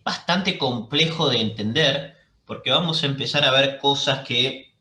bastante complejo de entender, porque vamos a empezar a ver cosas que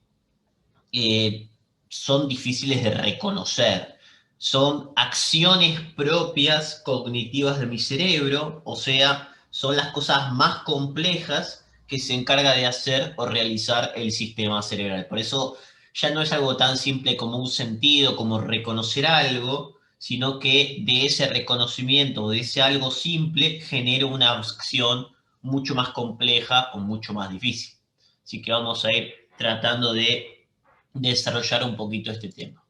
eh, son difíciles de reconocer. Son acciones propias cognitivas de mi cerebro, o sea, son las cosas más complejas que se encarga de hacer o realizar el sistema cerebral. Por eso ya no es algo tan simple como un sentido, como reconocer algo, sino que de ese reconocimiento, de ese algo simple, genera una acción mucho más compleja o mucho más difícil. Así que vamos a ir tratando de desarrollar un poquito este tema.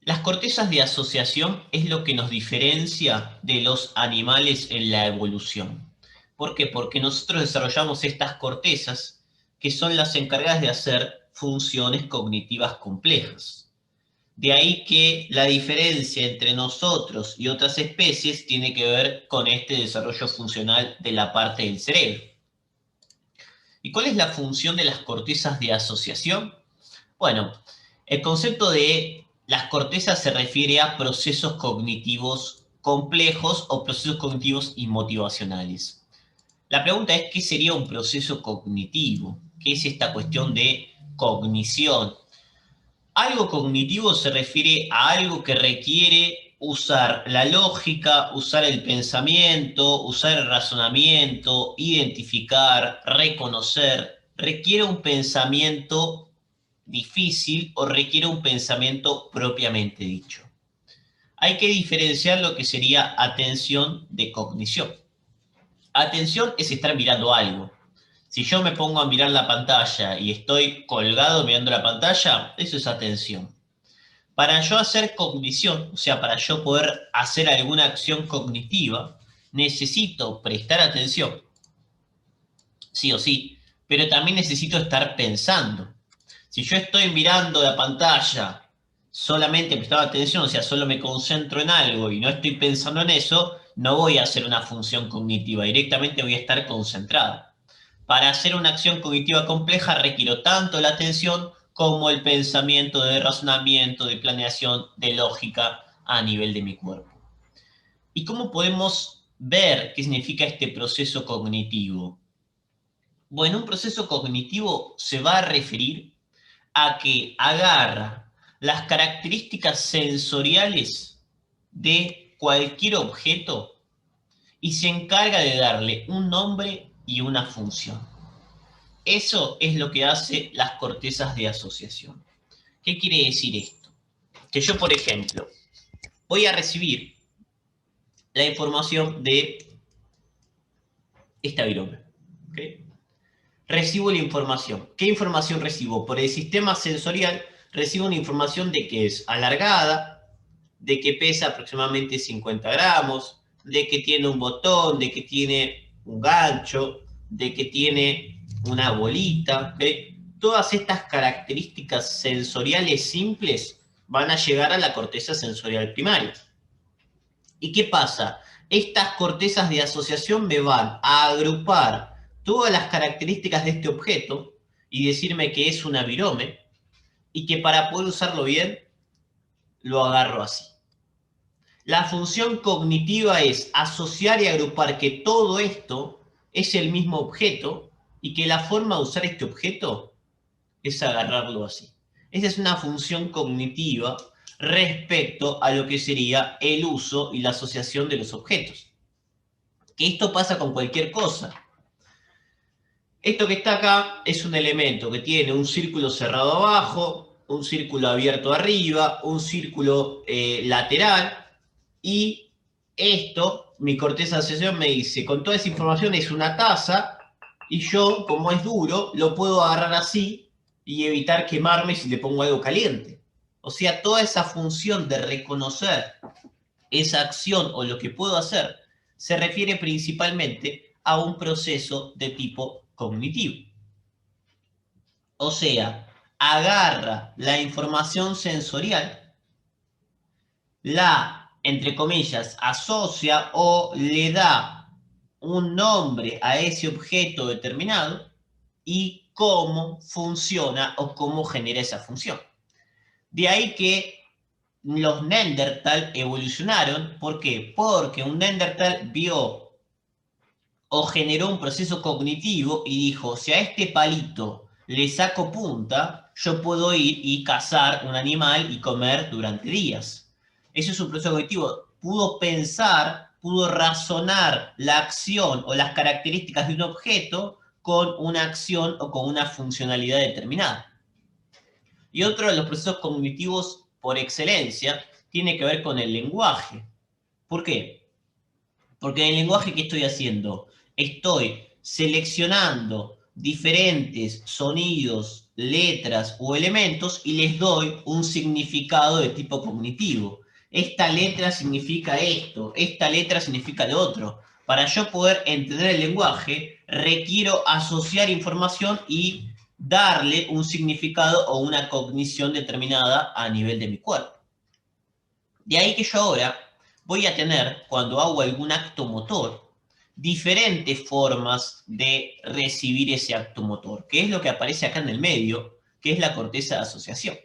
Las cortezas de asociación es lo que nos diferencia de los animales en la evolución. ¿Por qué? Porque nosotros desarrollamos estas cortezas que son las encargadas de hacer funciones cognitivas complejas. De ahí que la diferencia entre nosotros y otras especies tiene que ver con este desarrollo funcional de la parte del cerebro. ¿Y cuál es la función de las cortezas de asociación? Bueno, el concepto de las cortezas se refiere a procesos cognitivos complejos o procesos cognitivos y motivacionales. La pregunta es, ¿qué sería un proceso cognitivo? ¿Qué es esta cuestión de cognición? Algo cognitivo se refiere a algo que requiere usar la lógica, usar el pensamiento, usar el razonamiento, identificar, reconocer. Requiere un pensamiento difícil o requiere un pensamiento propiamente dicho. Hay que diferenciar lo que sería atención de cognición. Atención es estar mirando algo. Si yo me pongo a mirar la pantalla y estoy colgado mirando la pantalla, eso es atención. Para yo hacer cognición, o sea, para yo poder hacer alguna acción cognitiva, necesito prestar atención, sí o sí, pero también necesito estar pensando. Si yo estoy mirando la pantalla, solamente prestando atención, o sea, solo me concentro en algo y no estoy pensando en eso, no voy a hacer una función cognitiva, directamente voy a estar concentrado. Para hacer una acción cognitiva compleja requiero tanto la atención como el pensamiento de razonamiento, de planeación, de lógica a nivel de mi cuerpo. ¿Y cómo podemos ver qué significa este proceso cognitivo? Bueno, un proceso cognitivo se va a referir a que agarra las características sensoriales de cualquier objeto y se encarga de darle un nombre y una función. Eso es lo que hace las cortezas de asociación. ¿Qué quiere decir esto? Que yo, por ejemplo, voy a recibir la información de esta virome. ¿Okay? Recibo la información. ¿Qué información recibo? Por el sistema sensorial recibo una información de que es alargada, de que pesa aproximadamente 50 gramos, de que tiene un botón, de que tiene un gancho, de que tiene una bolita. ¿Okay? Todas estas características sensoriales simples van a llegar a la corteza sensorial primaria. ¿Y qué pasa? Estas cortezas de asociación me van a agrupar todas las características de este objeto y decirme que es una virome y que para poder usarlo bien lo agarro así. La función cognitiva es asociar y agrupar que todo esto es el mismo objeto y que la forma de usar este objeto es agarrarlo así. Esa es una función cognitiva respecto a lo que sería el uso y la asociación de los objetos. Que esto pasa con cualquier cosa. Esto que está acá es un elemento que tiene un círculo cerrado abajo, un círculo abierto arriba, un círculo lateral, y esto, mi corteza de asociación me dice, con toda esa información es una taza, y yo, como es duro, lo puedo agarrar así y evitar quemarme si le pongo algo caliente. O sea, toda esa función de reconocer esa acción o lo que puedo hacer se refiere principalmente a un proceso de tipo cognitivo. O sea, agarra la información sensorial, la, entre comillas, asocia o le da un nombre a ese objeto determinado y cómo funciona o cómo genera esa función. De ahí que los Neandertal evolucionaron. ¿Por qué? Porque un Neandertal vio o generó un proceso cognitivo y dijo, si a este palito le saco punta, yo puedo ir y cazar un animal y comer durante días. Ese es un proceso cognitivo. Pudo pensar, pudo razonar la acción o las características de un objeto con una acción o con una funcionalidad determinada. Y otro de los procesos cognitivos por excelencia tiene que ver con el lenguaje. ¿Por qué? Porque en el lenguaje, ¿qué estoy haciendo? Estoy seleccionando diferentes sonidos, letras o elementos y les doy un significado de tipo cognitivo. Esta letra significa esto, esta letra significa lo otro. Para yo poder entender el lenguaje, requiero asociar información y darle un significado o una cognición determinada a nivel de mi cuerpo. De ahí que yo ahora voy a tener, cuando hago algún acto motor, diferentes formas de recibir ese acto motor, que es lo que aparece acá en el medio, que es la corteza de asociación.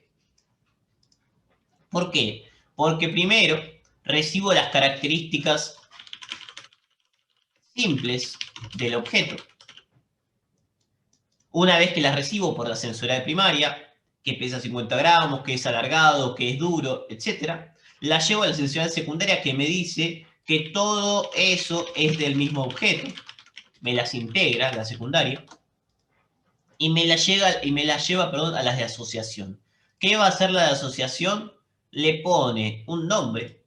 ¿Por qué? Porque primero recibo las características simples del objeto. Una vez que las recibo por la sensorial primaria, que pesa 50 gramos, que es alargado, que es duro, etc., la llevo a la sensorial secundaria que me dice que todo eso es del mismo objeto. Me las integra, la secundaria, y me la lleva a las de asociación. ¿Qué va a hacer la de asociación? Le pone un nombre.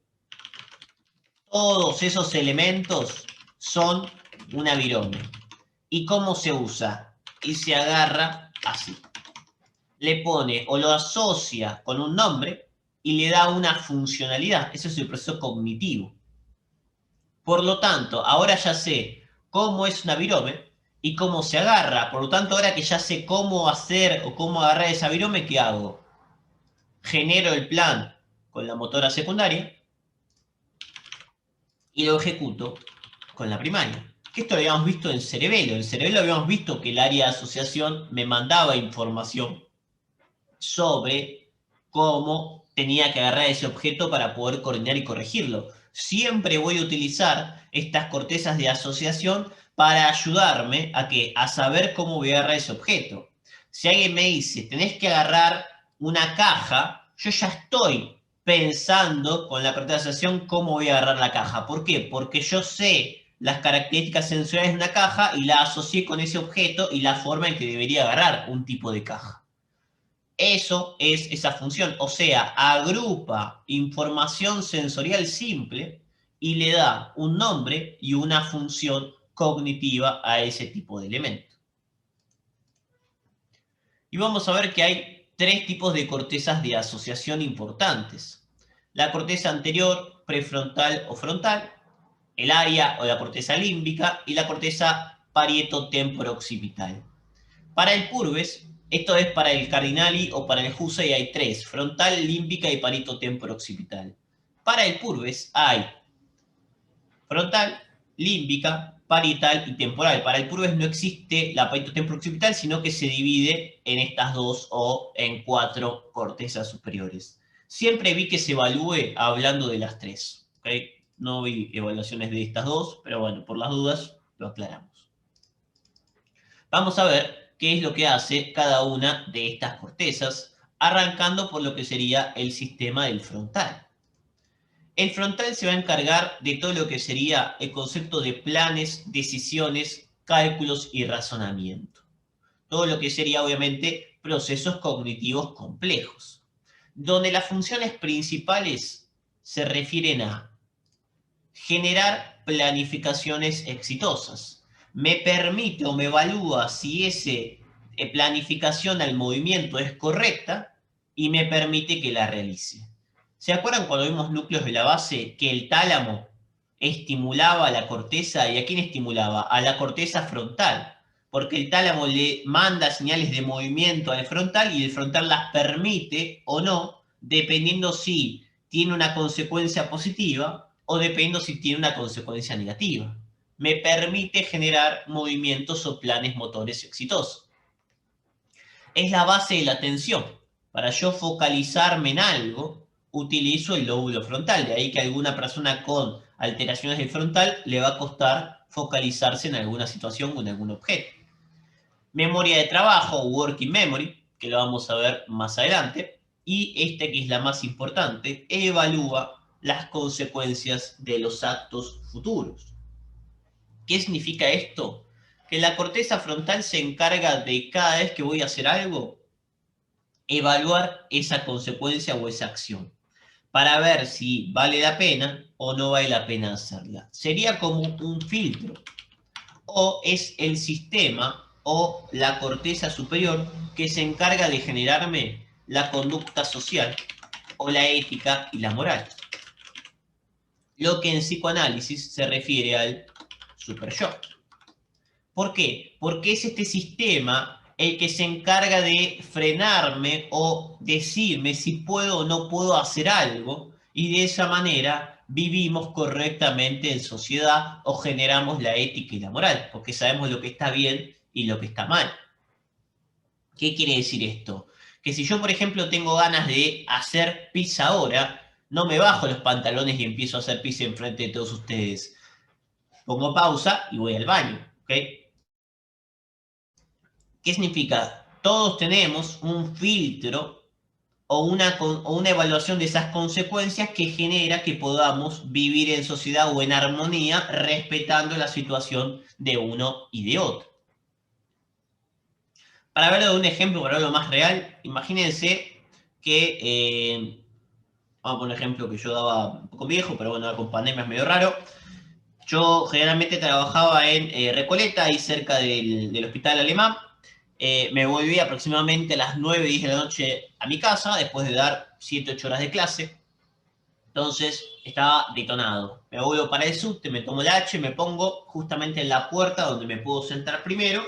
Todos esos elementos son una virome. ¿Y cómo se usa? Y se agarra así. Le pone o lo asocia con un nombre y le da una funcionalidad. Ese es el proceso cognitivo. Por lo tanto, ahora ya sé cómo es una virome y cómo se agarra. Por lo tanto, ahora que ya sé cómo hacer o cómo agarrar esa virome, ¿qué hago? Genero el plan con la motora secundaria y lo ejecuto con la primaria. Esto lo habíamos visto en cerebelo. En cerebelo habíamos visto que el área de asociación me mandaba información sobre cómo tenía que agarrar ese objeto para poder coordinar y corregirlo. Siempre voy a utilizar estas cortezas de asociación para ayudarme a saber cómo voy a agarrar ese objeto. Si alguien me dice, tenés que agarrar una caja, yo ya estoy pensando con la corteza de asociación cómo voy a agarrar la caja. ¿Por qué? Porque yo sé las características sensoriales de una caja y la asocié con ese objeto y la forma en que debería agarrar un tipo de caja. Eso es esa función, o sea, agrupa información sensorial simple y le da un nombre y una función cognitiva a ese tipo de elemento. Y vamos a ver que hay tres tipos de cortezas de asociación importantes. La corteza anterior, prefrontal o frontal, el área o la corteza límbica y la corteza parietotemporo-occipital. Para el Purves, esto es para el Cardinali o para el Hussey hay tres, frontal, límbica y parieto-temporo-occipital. Para el Purves hay frontal, límbica, parietal y temporal. Para el Purves no existe la parieto-temporo-occipital, sino que se divide en estas dos o en cuatro cortezas superiores. Siempre vi que se evalúe hablando de las tres. ¿Okay? No vi evaluaciones de estas dos, pero bueno, por las dudas lo aclaramos. Vamos a ver qué es lo que hace cada una de estas cortezas, arrancando por lo que sería el sistema del frontal. El frontal se va a encargar de todo lo que sería el concepto de planes, decisiones, cálculos y razonamiento. Todo lo que sería, obviamente, procesos cognitivos complejos, donde las funciones principales se refieren a generar planificaciones exitosas. Me permite o me evalúa si esa planificación al movimiento es correcta y me permite que la realice. ¿Se acuerdan cuando vimos núcleos de la base que el tálamo estimulaba a la corteza? ¿Y a quién estimulaba? A la corteza frontal, porque el tálamo le manda señales de movimiento al frontal y el frontal las permite o no, dependiendo si tiene una consecuencia positiva o dependiendo si tiene una consecuencia negativa. Me permite generar movimientos o planes motores exitosos. Es la base de la atención. Para yo focalizarme en algo, utilizo el lóbulo frontal. De ahí que a alguna persona con alteraciones del frontal le va a costar focalizarse en alguna situación o en algún objeto. Memoria de trabajo, working memory, que lo vamos a ver más adelante. Y esta que es la más importante, evalúa las consecuencias de los actos futuros. ¿Qué significa esto? Que la corteza frontal se encarga de cada vez que voy a hacer algo, evaluar esa consecuencia o esa acción, para ver si vale la pena o no vale la pena hacerla. Sería como un filtro, o es el sistema o la corteza superior que se encarga de generarme la conducta social o la ética y la moral. Lo que en psicoanálisis se refiere al superyo. ¿Por qué? Porque es este sistema el que se encarga de frenarme o decirme si puedo o no puedo hacer algo, y de esa manera vivimos correctamente en sociedad o generamos la ética y la moral, porque sabemos lo que está bien y lo que está mal. ¿Qué quiere decir esto? Que si yo, por ejemplo, tengo ganas de hacer pizza ahora, no me bajo los pantalones y empiezo a hacer pizza enfrente de todos ustedes. Pongo pausa y voy al baño, ¿ok? ¿Qué significa? Todos tenemos un filtro o una evaluación de esas consecuencias que genera que podamos vivir en sociedad o en armonía respetando la situación de uno y de otro. Para verlo de un ejemplo, para verlo más real, imagínense que, vamos a poner un ejemplo que yo daba un poco viejo, pero bueno, ahora con pandemia es medio raro. Yo generalmente trabajaba en Recoleta, ahí cerca del Hospital Alemán. Me volví aproximadamente a las 9, 10 de la noche a mi casa, después de dar 7, 8 horas de clase. Entonces estaba detonado. Me vuelvo para el subte, me tomo el H, me pongo justamente en la puerta donde me puedo sentar primero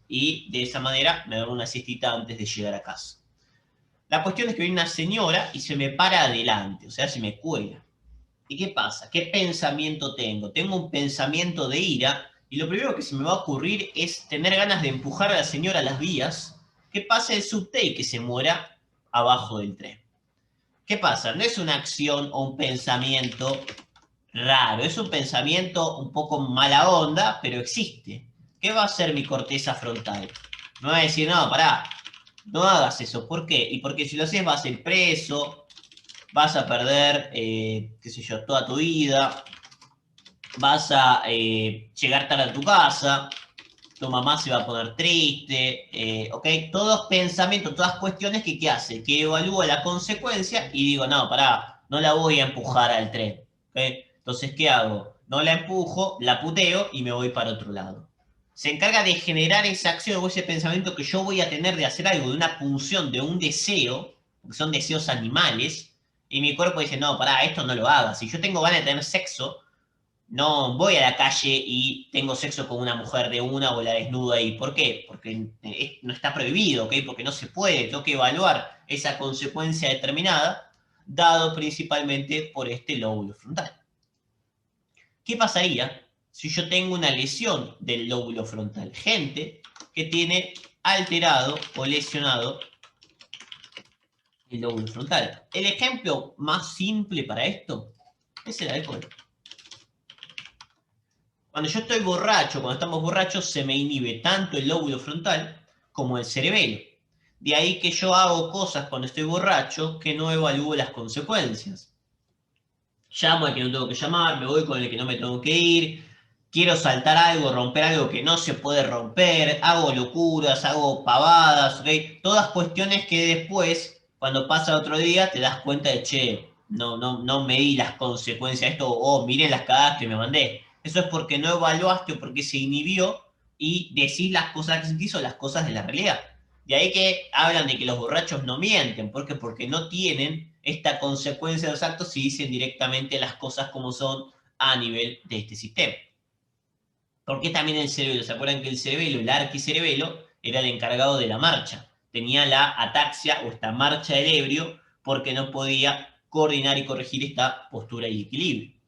y de esa manera me doy una siestita antes de llegar a casa. La cuestión es que viene una señora y se me para adelante, o sea, se me cuela. ¿Y qué pasa? ¿Qué pensamiento tengo? Tengo un pensamiento de ira y lo primero que se me va a ocurrir es tener ganas de empujar a la señora a las vías, que pase el subte y que se muera abajo del tren. ¿Qué pasa? No es una acción o un pensamiento raro, es un pensamiento un poco mala onda, pero existe. ¿Qué va a hacer mi corteza frontal? Me va a decir, no, pará, no hagas eso. ¿Por qué? Y porque si lo haces vas a ir preso, vas a perder, qué sé yo, toda tu vida, vas a llegar tarde a tu casa, tu mamá se va a poner triste, ¿ok? Todos pensamientos, todas cuestiones que ¿qué hace? Que evalúa la consecuencia y digo, no, pará, no la voy a empujar al tren, ¿ok? Entonces, ¿qué hago? No la empujo, la puteo y me voy para otro lado. Se encarga de generar esa acción o ese pensamiento que yo voy a tener de hacer algo, de una pulsión, de un deseo, porque son deseos animales, y mi cuerpo dice, no, pará, esto no lo hagas. Si yo tengo ganas de tener sexo, no voy a la calle y tengo sexo con una mujer de una o la desnudo ahí. ¿Por qué? Porque no está prohibido, ¿ok? Porque no se puede, tengo que evaluar esa consecuencia determinada, dado principalmente por este lóbulo frontal. ¿Qué pasaría si yo tengo una lesión del lóbulo frontal? Gente que tiene alterado o lesionado el lóbulo frontal. El ejemplo más simple para esto es el alcohol. Cuando yo estoy borracho, cuando estamos borrachos, se me inhibe tanto el lóbulo frontal como el cerebelo. De ahí que yo hago cosas cuando estoy borracho que no evalúo las consecuencias. Llamo al que no tengo que llamar, me voy con el que no me tengo que ir, quiero saltar algo, romper algo que no se puede romper, hago locuras, hago pavadas, ¿ok? Todas cuestiones que después, cuando pasa otro día, te das cuenta de, che, no medí las consecuencias de esto, o miren las cagadas que me mandé. Eso es porque no evaluaste o porque se inhibió y decís las cosas que sentís o las cosas de la realidad. De ahí que hablan de que los borrachos no mienten. ¿Por qué? Porque no tienen esta consecuencia de los actos y dicen directamente las cosas como son a nivel de este sistema. ¿Por qué también el cerebelo? ¿Se acuerdan que el cerebelo, el arquicerebelo, era el encargado de la marcha? Tenía la ataxia o esta marcha del ebrio porque no podía coordinar y corregir esta postura y equilibrio.